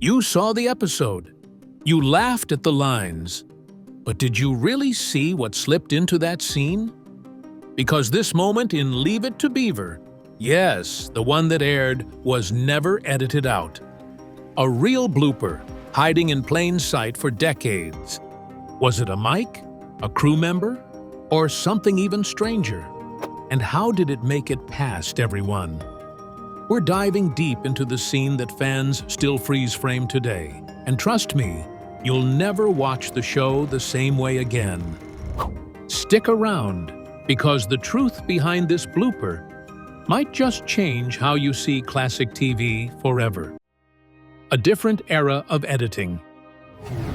You saw the episode. You laughed at the lines. But did you really see what slipped into that scene? Because this moment in Leave It to Beaver, yes, the one that aired, was never edited out. A real blooper, hiding in plain sight for decades. Was it a mic, a crew member, or something even stranger? And how did it make it past everyone? We're diving deep into the scene that fans still freeze frame today. And trust me, you'll never watch the show the same way again. Stick around, because the truth behind this blooper might just change how you see classic TV forever. A different era of editing.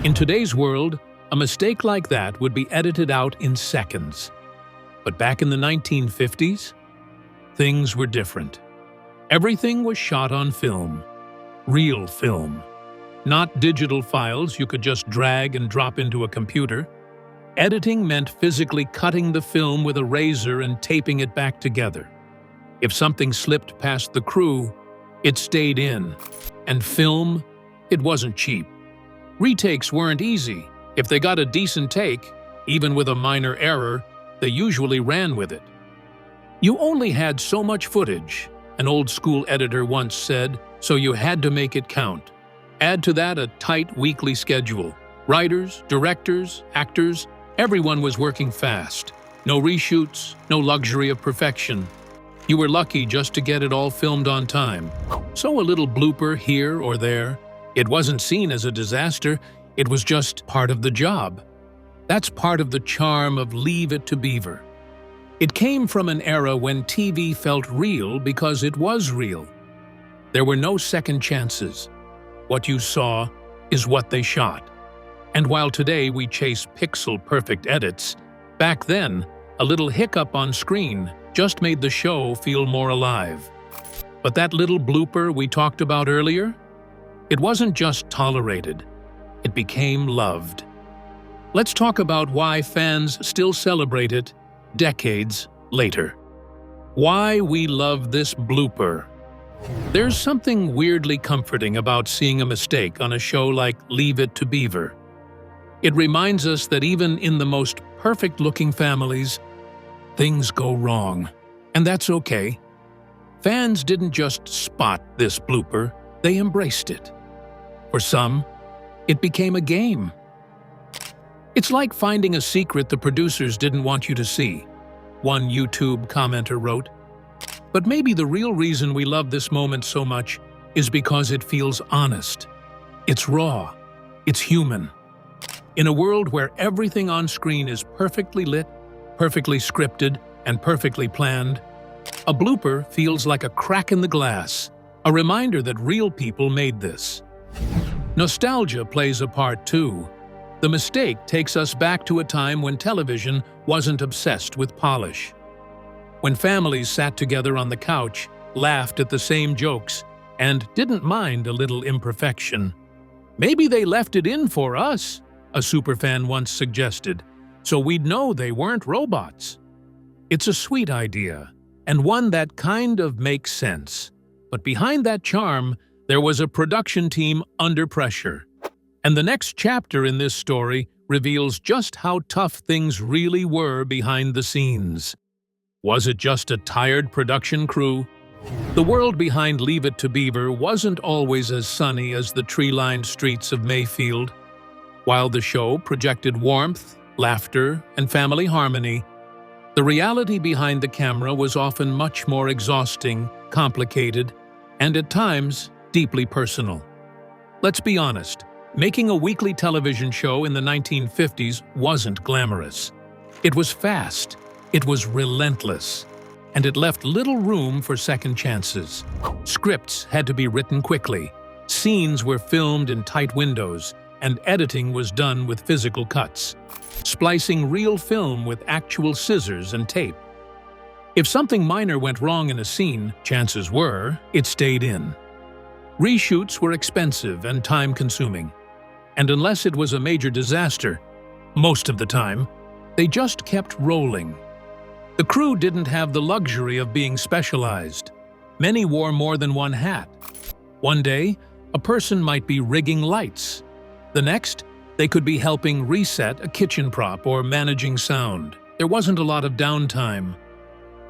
In today's world, a mistake like that would be edited out in seconds. But back in the 1950s, things were different. Everything was shot on film. Real film. Not digital files you could just drag and drop into a computer. Editing meant physically cutting the film with a razor and taping it back together. If something slipped past the crew, it stayed in. And film, it wasn't cheap. Retakes weren't easy. If they got a decent take, even with a minor error, they usually ran with it. You only had so much footage, an old-school editor once said, so you had to make it count. Add to that a tight weekly schedule. Writers, directors, actors, everyone was working fast. No reshoots, no luxury of perfection. You were lucky just to get it all filmed on time. So a little blooper here or there. It wasn't seen as a disaster, it was just part of the job. That's part of the charm of Leave It to Beaver. It came from an era when TV felt real because it was real. There were no second chances. What you saw is what they shot. And while today we chase pixel-perfect edits, back then, a little hiccup on screen just made the show feel more alive. But that little blooper we talked about earlier? It wasn't just tolerated. It became loved. Let's talk about why fans still celebrate it decades later. Why we love this blooper. There's something weirdly comforting about seeing a mistake on a show like Leave It to Beaver. It reminds us that even in the most perfect-looking families, things go wrong. And that's okay. Fans didn't just spot this blooper, they embraced it. For some, it became a game. It's like finding a secret the producers didn't want you to see, one YouTube commenter wrote. But maybe the real reason we love this moment so much is because it feels honest. It's raw. It's human. In a world where everything on screen is perfectly lit, perfectly scripted, and perfectly planned, a blooper feels like a crack in the glass, a reminder that real people made this. Nostalgia plays a part too. The mistake takes us back to a time when television wasn't obsessed with polish. When families sat together on the couch, laughed at the same jokes, and didn't mind a little imperfection. Maybe they left it in for us, a superfan once suggested, so we'd know they weren't robots. It's a sweet idea, and one that kind of makes sense. But behind that charm, there was a production team under pressure. And the next chapter in this story reveals just how tough things really were behind the scenes. Was it just a tired production crew? The world behind Leave It to Beaver wasn't always as sunny as the tree-lined streets of Mayfield. While the show projected warmth, laughter, and family harmony, the reality behind the camera was often much more exhausting, complicated, and at times deeply personal. Let's be honest. Making a weekly television show in the 1950s wasn't glamorous. It was fast, it was relentless, and it left little room for second chances. Scripts had to be written quickly, scenes were filmed in tight windows, and editing was done with physical cuts, splicing real film with actual scissors and tape. If something minor went wrong in a scene, chances were it stayed in. Reshoots were expensive and time-consuming. And unless it was a major disaster, most of the time, they just kept rolling. The crew didn't have the luxury of being specialized. Many wore more than one hat. One day, a person might be rigging lights. The next, they could be helping reset a kitchen prop or managing sound. There wasn't a lot of downtime.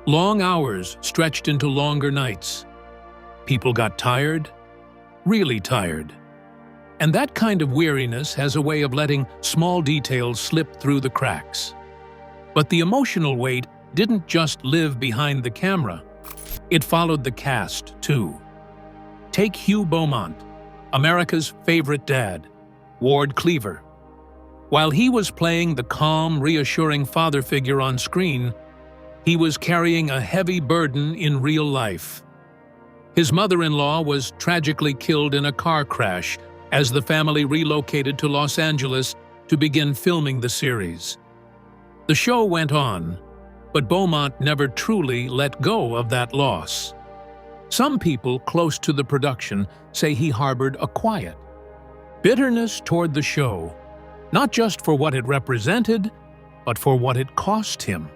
Long hours stretched into longer nights. People got tired, really tired. And that kind of weariness has a way of letting small details slip through the cracks. But the emotional weight didn't just live behind the camera. It followed the cast, too. Take Hugh Beaumont, America's favorite dad, Ward Cleaver. While he was playing the calm, reassuring father figure on screen, he was carrying a heavy burden in real life. His mother-in-law was tragically killed in a car crash as the family relocated to Los Angeles to begin filming the series. The show went on, but Beaumont never truly let go of that loss. Some people close to the production say he harbored a quiet bitterness toward the show, not just for what it represented, but for what it cost him.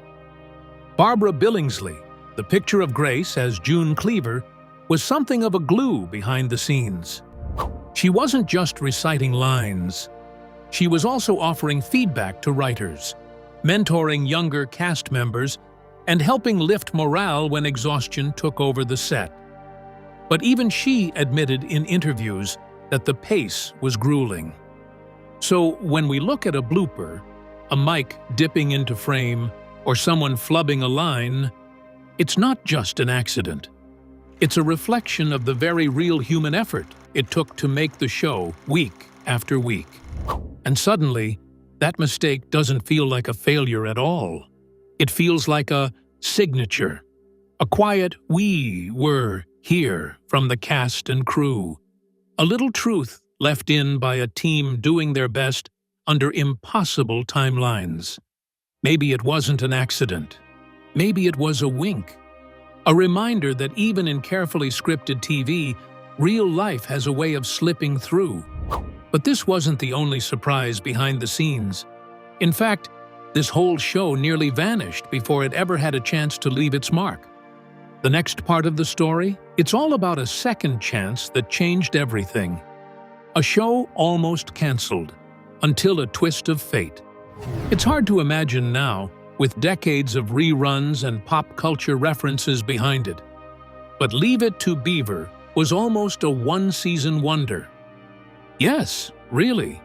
Barbara Billingsley, the picture of Grace as June Cleaver, was something of a glue behind the scenes. She wasn't just reciting lines. She was also offering feedback to writers, mentoring younger cast members, and helping lift morale when exhaustion took over the set. But even she admitted in interviews that the pace was grueling. So when we look at a blooper, a mic dipping into frame, or someone flubbing a line, it's not just an accident. It's a reflection of the very real human effort it took to make the show week after week. And suddenly, that mistake doesn't feel like a failure at all. It feels like a signature, a quiet "we were here" from the cast and crew, a little truth left in by a team doing their best under impossible timelines. Maybe it wasn't an accident. Maybe it was a wink. A reminder that even in carefully scripted TV, real life has a way of slipping through. But this wasn't the only surprise behind the scenes. In fact, this whole show nearly vanished before it ever had a chance to leave its mark. The next part of the story, it's all about a second chance that changed everything. A show almost canceled, until a twist of fate. It's hard to imagine now, with decades of reruns and pop culture references behind it. But Leave It to Beaver was almost a one-season wonder. Yes, really.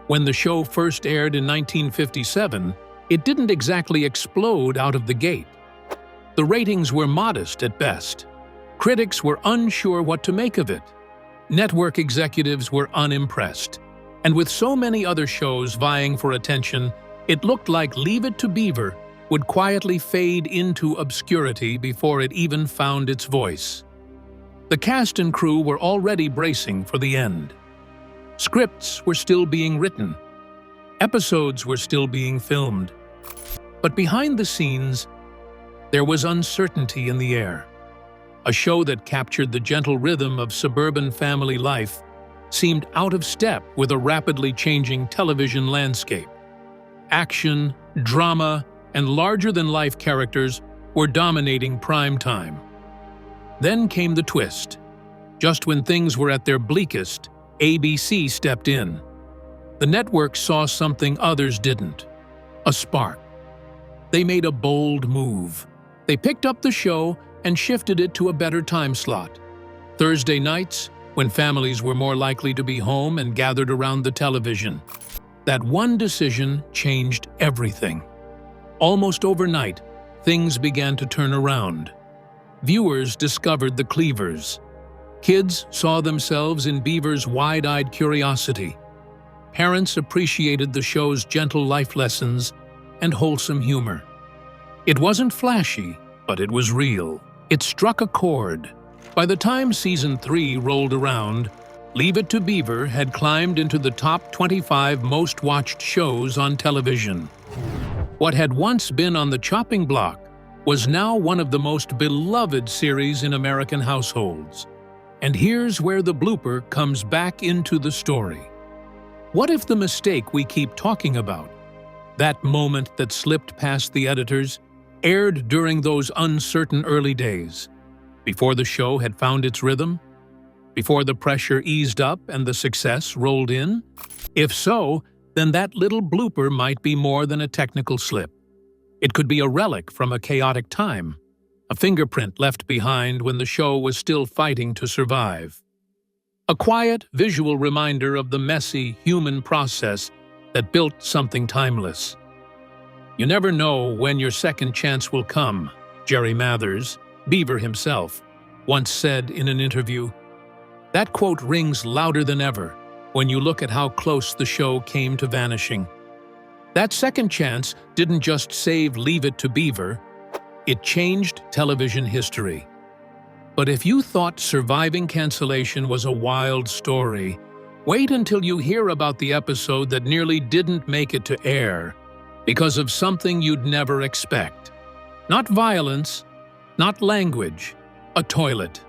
When the show first aired in 1957, it didn't exactly explode out of the gate. The ratings were modest at best. Critics were unsure what to make of it. Network executives were unimpressed. And with so many other shows vying for attention, it looked like Leave It to Beaver would quietly fade into obscurity before it even found its voice. The cast and crew were already bracing for the end. Scripts were still being written. Episodes were still being filmed. But behind the scenes, there was uncertainty in the air. A show that captured the gentle rhythm of suburban family life seemed out of step with a rapidly changing television landscape. Action, drama, and larger-than-life characters were dominating prime time. Then came the twist. Just when things were at their bleakest, ABC stepped in. The network saw something others didn't. A spark. They made a bold move. They picked up the show and shifted it to a better time slot. Thursday nights, when families were more likely to be home and gathered around the television. That one decision changed everything. Almost overnight, things began to turn around. Viewers discovered the Cleavers. Kids saw themselves in Beaver's wide-eyed curiosity. Parents appreciated the show's gentle life lessons and wholesome humor. It wasn't flashy, but it was real. It struck a chord. By the time Season 3 rolled around, Leave It to Beaver had climbed into the top 25 most-watched shows on television. What had once been on the chopping block was now one of the most beloved series in American households. And here's where the blooper comes back into the story. What if the mistake we keep talking about, that moment that slipped past the editors, aired during those uncertain early days, before the show had found its rhythm? before the pressure eased up and the success rolled in? If so, then that little blooper might be more than a technical slip. It could be a relic from a chaotic time, a fingerprint left behind when the show was still fighting to survive. A quiet, visual reminder of the messy, human process that built something timeless. You never know when your second chance will come, Jerry Mathers, Beaver himself, once said in an interview. That quote rings louder than ever when you look at how close the show came to vanishing. That second chance didn't just save Leave It to Beaver, it changed television history. But if you thought surviving cancellation was a wild story, wait until you hear about the episode that nearly didn't make it to air because of something you'd never expect. Not violence, not language, a toilet.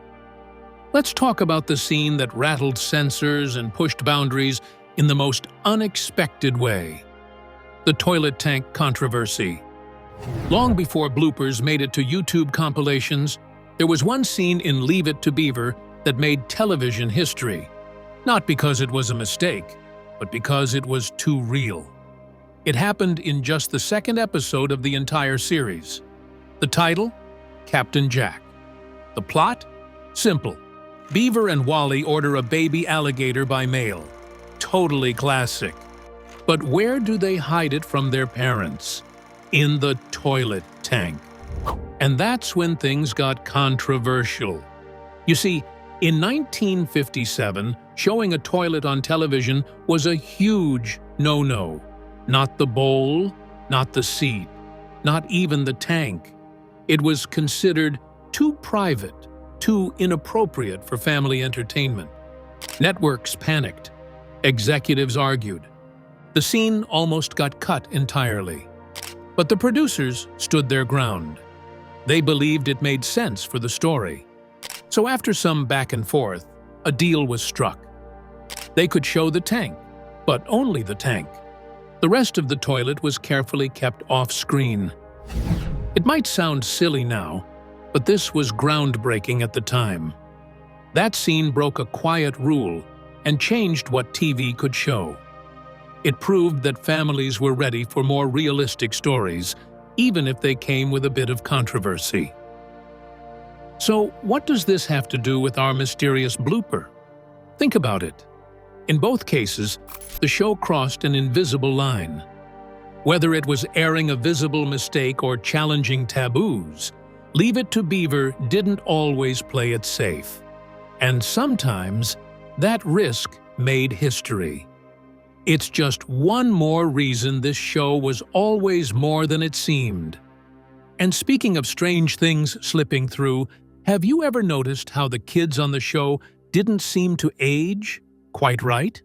Let's talk about the scene that rattled censors and pushed boundaries in the most unexpected way. The toilet tank controversy. Long before bloopers made it to YouTube compilations, there was one scene in Leave It to Beaver that made television history. Not because it was a mistake, but because it was too real. It happened in just the second episode of the entire series. The title? Captain Jack. The plot? Simple. Beaver and Wally order a baby alligator by mail. Totally classic. But where do they hide it from their parents? In the toilet tank. And that's when things got controversial. You see, in 1957, showing a toilet on television was a huge no-no. Not the bowl, not the seat, not even the tank. It was considered too private, too inappropriate for family entertainment. Networks panicked. Executives argued. The scene almost got cut entirely. But the producers stood their ground. They believed it made sense for the story. So after some back and forth, a deal was struck. They could show the tank, but only the tank. The rest of the toilet was carefully kept off-screen. It might sound silly now, but this was groundbreaking at the time. That scene broke a quiet rule and changed what TV could show. It proved that families were ready for more realistic stories, even if they came with a bit of controversy. So, what does this have to do with our mysterious blooper? Think about it. In both cases, the show crossed an invisible line. Whether it was airing a visible mistake or challenging taboos, Leave It to Beaver didn't always play it safe. And sometimes, that risk made history. It's just one more reason this show was always more than it seemed. And speaking of strange things slipping through, have you ever noticed how the kids on the show didn't seem to age quite right?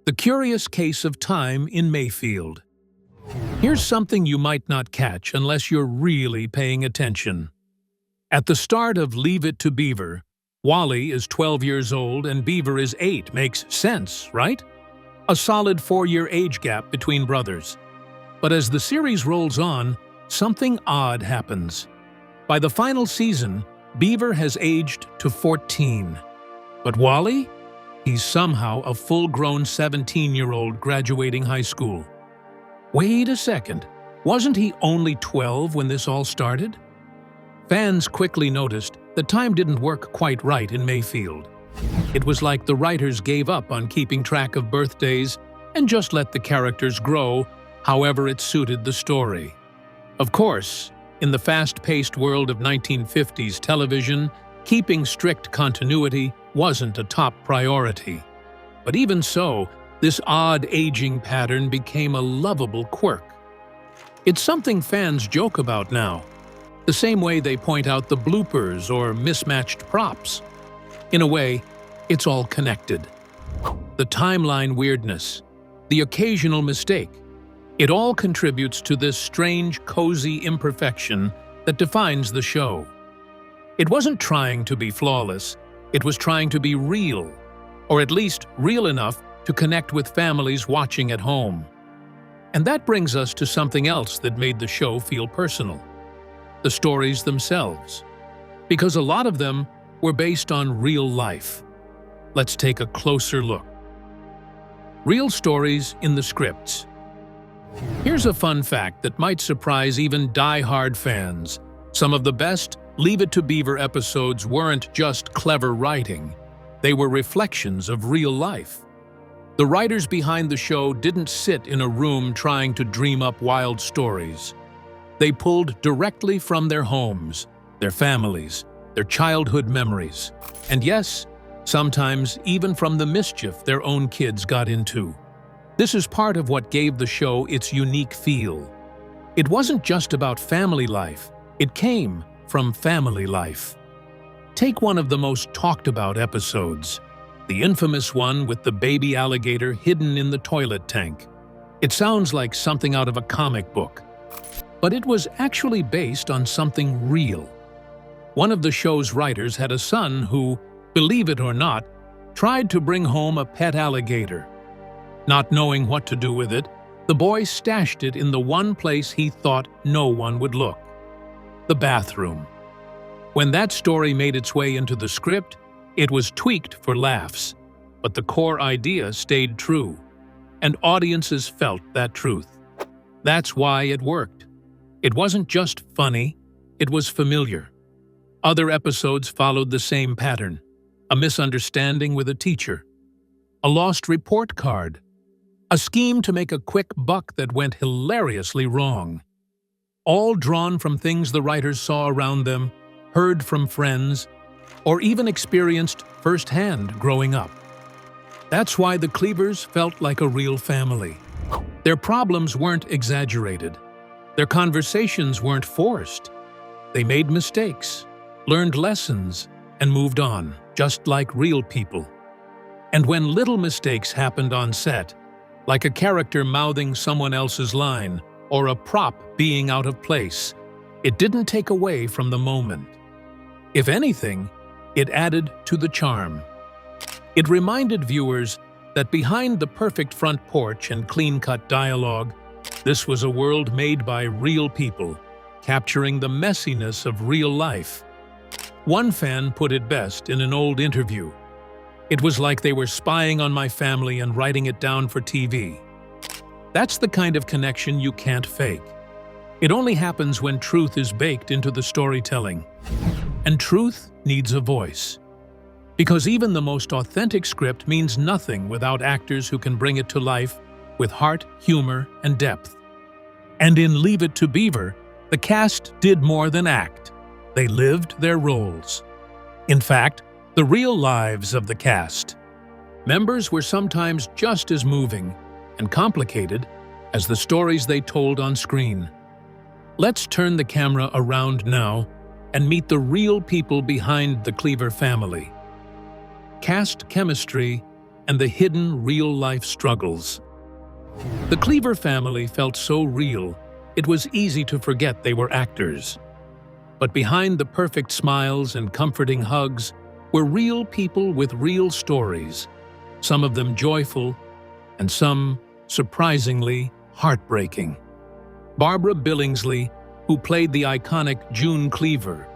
The Curious Case of Time in Mayfield. Here's something you might not catch unless you're really paying attention. At the start of Leave It to Beaver, Wally is 12 years old and Beaver is 8. Makes sense, right? A solid 4-year age gap between brothers. But as the series rolls on, something odd happens. By the final season, Beaver has aged to 14. But Wally? He's somehow a full-grown 17-year-old graduating high school. Wait a second, wasn't he only 12 when this all started? Fans quickly noticed that time didn't work quite right in Mayfield. It was like the writers gave up on keeping track of birthdays and just let the characters grow however it suited the story. Of course, in the fast-paced world of 1950s television, keeping strict continuity wasn't a top priority. But even so, this odd aging pattern became a lovable quirk. It's something fans joke about now, the same way they point out the bloopers or mismatched props. In a way, it's all connected. The timeline weirdness, the occasional mistake, it all contributes to this strange, cozy imperfection that defines the show. It wasn't trying to be flawless, it was trying to be real, or at least real enough to connect with families watching at home. And that brings us to something else that made the show feel personal. The stories themselves. Because a lot of them were based on real life. Let's take a closer look. Real stories in the scripts. Here's a fun fact that might surprise even die-hard fans. Some of the best Leave It to Beaver episodes weren't just clever writing. They were reflections of real life. The writers behind the show didn't sit in a room trying to dream up wild stories. They pulled directly from their homes, their families, their childhood memories, and yes, sometimes even from the mischief their own kids got into. This is part of what gave the show its unique feel. It wasn't just about family life, it came from family life. Take one of the most talked about episodes, the infamous one with the baby alligator hidden in the toilet tank. It sounds like something out of a comic book, but it was actually based on something real. One of the show's writers had a son who, believe it or not, tried to bring home a pet alligator. Not knowing what to do with it, the boy stashed it in the one place he thought no one would look: the bathroom. When that story made its way into the script, it was tweaked for laughs, but the core idea stayed true, and audiences felt that truth. That's why it worked. It wasn't just funny, it was familiar. Other episodes followed the same pattern: a misunderstanding with a teacher, a lost report card, a scheme to make a quick buck that went hilariously wrong. All drawn from things the writers saw around them, heard from friends, or even experienced firsthand growing up. That's why the Cleavers felt like a real family. Their problems weren't exaggerated. Their conversations weren't forced. They made mistakes, learned lessons, and moved on, just like real people. And when little mistakes happened on set, like a character mouthing someone else's line or a prop being out of place, it didn't take away from the moment. If anything, it added to the charm. It reminded viewers that behind the perfect front porch and clean-cut dialogue, this was a world made by real people, capturing the messiness of real life. One fan put it best in an old interview: "It was like they were spying on my family and writing it down for TV." That's the kind of connection you can't fake. It only happens when truth is baked into the storytelling. And truth needs a voice. Because even the most authentic script means nothing without actors who can bring it to life with heart, humor, and depth. And in Leave It to Beaver, the cast did more than act. They lived their roles. In fact, the real lives of the cast. Members were sometimes just as moving and complicated as the stories they told on screen. Let's turn the camera around now and meet the real people behind the Cleaver family. Cast chemistry and the hidden real-life struggles. The Cleaver family felt so real, it was easy to forget they were actors. But behind the perfect smiles and comforting hugs were real people with real stories, some of them joyful and some, surprisingly, heartbreaking. Barbara Billingsley, who played the iconic June Cleaver,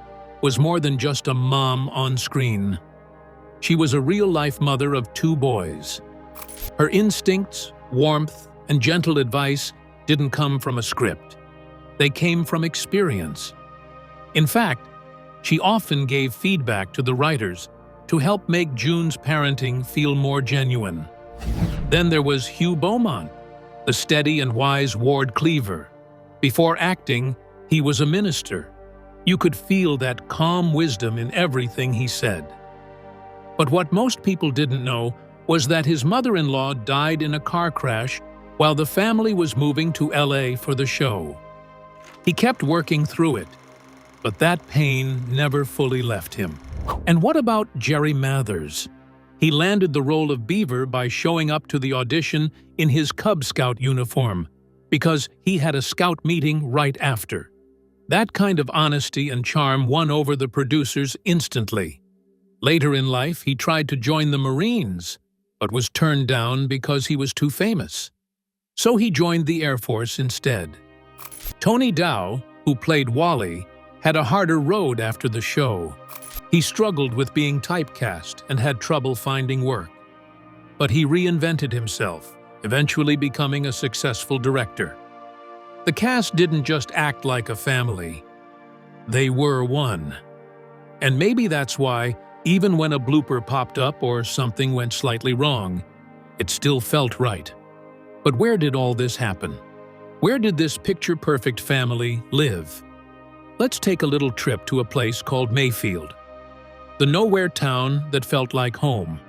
was more than just a mom on screen. She was a real-life mother of 2 boys. Her instincts, warmth, and gentle advice didn't come from a script. They came from experience. In fact, she often gave feedback to the writers to help make June's parenting feel more genuine. Then there was Hugh Beaumont, the steady and wise Ward Cleaver. Before acting, he was a minister. You could feel that calm wisdom in everything he said. But what most people didn't know was that his mother-in-law died in a car crash while the family was moving to LA for the show. He kept working through it, but that pain never fully left him. And what about Jerry Mathers? He landed the role of Beaver by showing up to the audition in his Cub Scout uniform, because he had a scout meeting right after. That kind of honesty and charm won over the producers instantly. Later in life, he tried to join the Marines, but was turned down because he was too famous. So he joined the Air Force instead. Tony Dow, who played Wally, had a harder road after the show. He struggled with being typecast and had trouble finding work. But he reinvented himself, eventually becoming a successful director. The cast didn't just act like a family. They were one. And maybe that's why, even when a blooper popped up or something went slightly wrong, it still felt right. But where did all this happen? Where did this picture-perfect family live? Let's take a little trip to a place called Mayfield, the nowhere town that felt like home.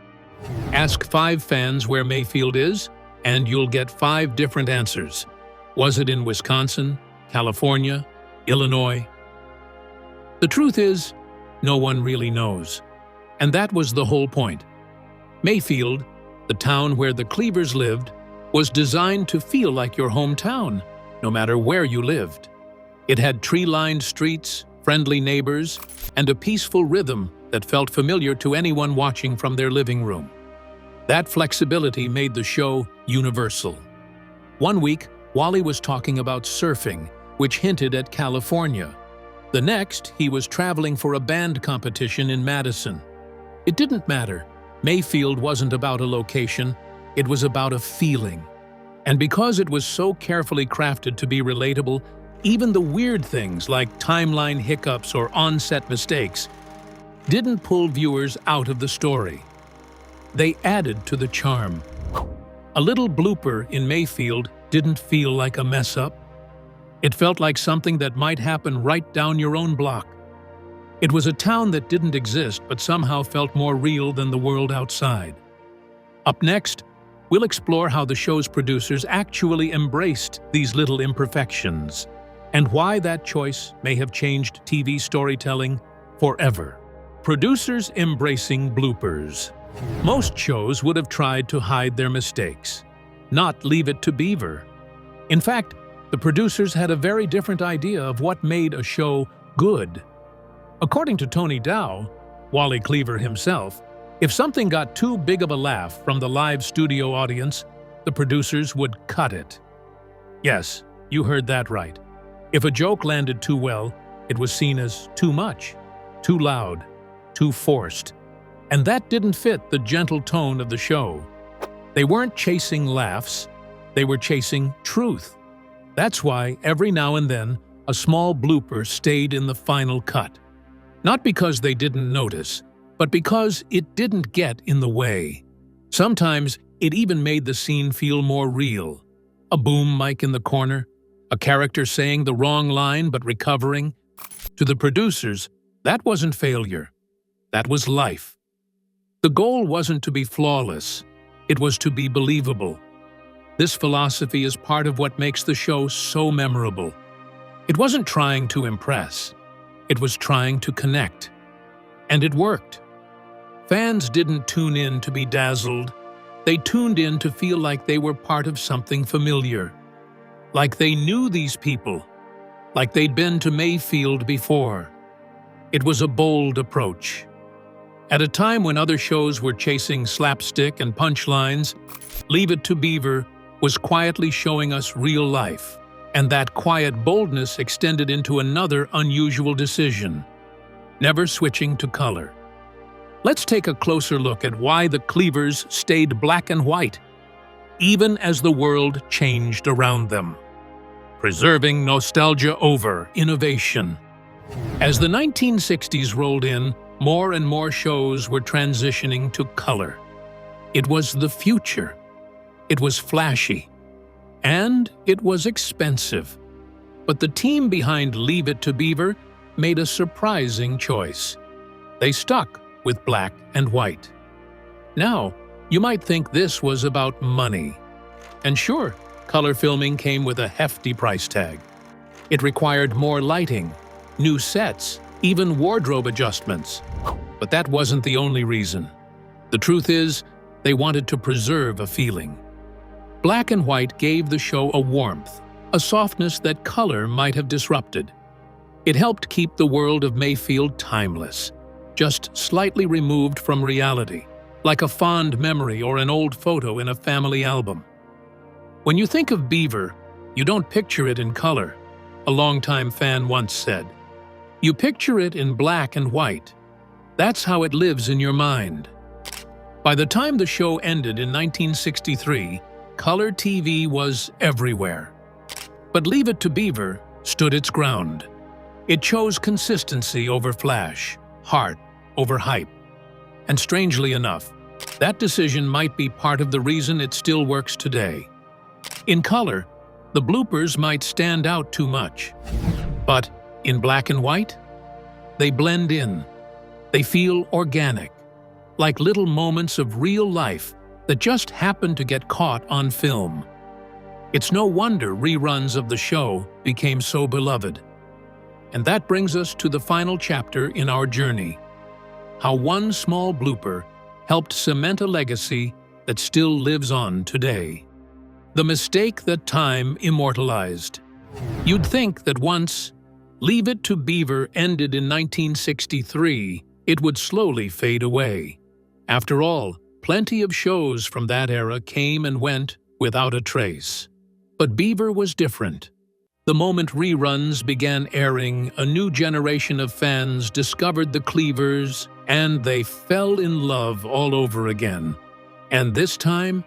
Ask 5 fans where Mayfield is, and you'll get 5 different answers. Was it in Wisconsin, California, Illinois? The truth is, no one really knows. And that was the whole point. Mayfield, the town where the Cleavers lived, was designed to feel like your hometown, no matter where you lived. It had tree-lined streets, friendly neighbors, and a peaceful rhythm that felt familiar to anyone watching from their living room. That flexibility made the show universal. One week, Wally was talking about surfing, which hinted at California. The next, he was traveling for a band competition in Madison. It didn't matter. Mayfield wasn't about a location, it was about a feeling. And because it was so carefully crafted to be relatable, even the weird things like timeline hiccups or on-set mistakes didn't pull viewers out of the story. They added to the charm. A little blooper in Mayfield didn't feel like a mess-up. It felt like something that might happen right down your own block. It was a town that didn't exist but somehow felt more real than the world outside. Up next, we'll explore how the show's producers actually embraced these little imperfections and why that choice may have changed TV storytelling forever. Producers embracing bloopers. Most shows would have tried to hide their mistakes, not leave it to Beaver. In fact, the producers had a very different idea of what made a show good. According to Tony Dow, Wally Cleaver himself, if something got too big of a laugh from the live studio audience, the producers would cut it. Yes, you heard that right. If a joke landed too well, it was seen as too much, too loud, too forced. And that didn't fit the gentle tone of the show. They weren't chasing laughs, they were chasing truth. That's why, every now and then, a small blooper stayed in the final cut. Not because they didn't notice, but because it didn't get in the way. Sometimes, it even made the scene feel more real. A boom mic in the corner, a character saying the wrong line but recovering. To the producers, that wasn't failure. That was life. The goal wasn't to be flawless. It was to be believable. This philosophy is part of what makes the show so memorable. It wasn't trying to impress. It was trying to connect. And it worked. Fans didn't tune in to be dazzled. They tuned in to feel like they were part of something familiar. Like they knew these people. Like they'd been to Mayfield before. It was a bold approach. At a time when other shows were chasing slapstick and punchlines, Leave It to Beaver was quietly showing us real life. And that quiet boldness extended into another unusual decision: never switching to color. Let's take a closer look at why the Cleavers stayed black and white, even as the world changed around them. Preserving nostalgia over innovation. As the 1960s rolled in, more and more shows were transitioning to color. It was the future. It was flashy. And it was expensive. But the team behind Leave It to Beaver made a surprising choice. They stuck with black and white. Now, you might think this was about money. And sure, color filming came with a hefty price tag. It required more lighting, new sets, even wardrobe adjustments. But that wasn't the only reason. The truth is, they wanted to preserve a feeling. Black and white gave the show a warmth, a softness that color might have disrupted. It helped keep the world of Mayfield timeless, just slightly removed from reality, like a fond memory or an old photo in a family album. When you think of Beaver, you don't picture it in color, a longtime fan once said. You picture it in black and white. That's how it lives in your mind. By the time the show ended in 1963, color TV was everywhere. But Leave It to Beaver stood its ground. It chose consistency over flash, heart over hype. And strangely enough, that decision might be part of the reason it still works today. In color, the bloopers might stand out too much. But in black and white, they blend in. They feel organic, like little moments of real life that just happen to get caught on film. It's no wonder reruns of the show became so beloved. And that brings us to the final chapter in our journey: how one small blooper helped cement a legacy that still lives on today. The mistake that time immortalized. You'd think that once Leave It to Beaver ended in 1963, it would slowly fade away. After all, plenty of shows from that era came and went without a trace. But Beaver was different. The moment reruns began airing, a new generation of fans discovered the Cleavers, and they fell in love all over again. And this time,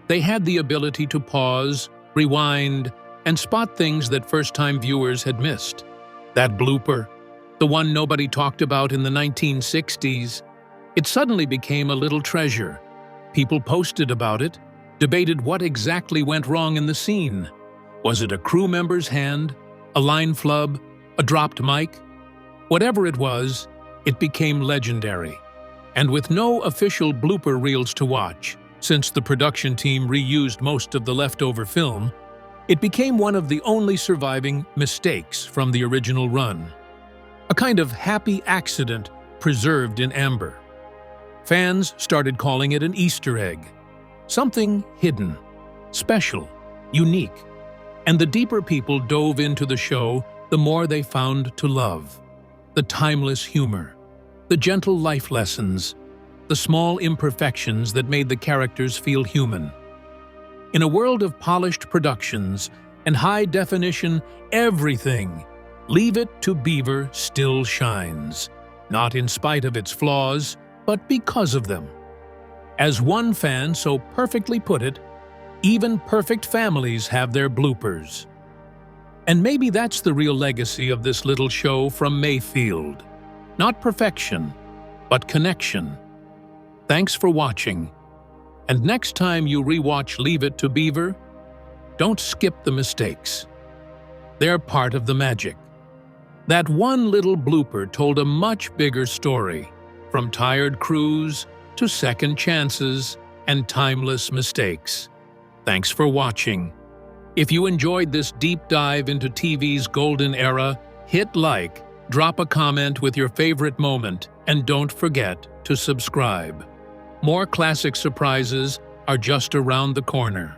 they had the ability to pause, rewind, and spot things that first-time viewers had missed. That blooper, the one nobody talked about in the 1960s, it suddenly became a little treasure. People posted about it, debated what exactly went wrong in the scene. Was it a crew member's hand, a line flub, a dropped mic? Whatever it was, it became legendary. And with no official blooper reels to watch, since the production team reused most of the leftover film, it became one of the only surviving mistakes from the original run. A kind of happy accident preserved in amber. Fans started calling it an Easter egg. Something hidden, special, unique. And the deeper people dove into the show, the more they found to love. The timeless humor, the gentle life lessons, the small imperfections that made the characters feel human. In a world of polished productions and high-definition everything, Leave It to Beaver still shines. Not in spite of its flaws, but because of them. As one fan so perfectly put it, even perfect families have their bloopers. And maybe that's the real legacy of this little show from Mayfield. Not perfection, but connection. Thanks for watching. And next time you rewatch Leave It to Beaver, don't skip the mistakes. They're part of the magic. That one little blooper told a much bigger story, from tired crews to second chances and timeless mistakes. Thanks for watching. If you enjoyed this deep dive into TV's golden era, hit like, drop a comment with your favorite moment, and don't forget to subscribe. More classic surprises are just around the corner.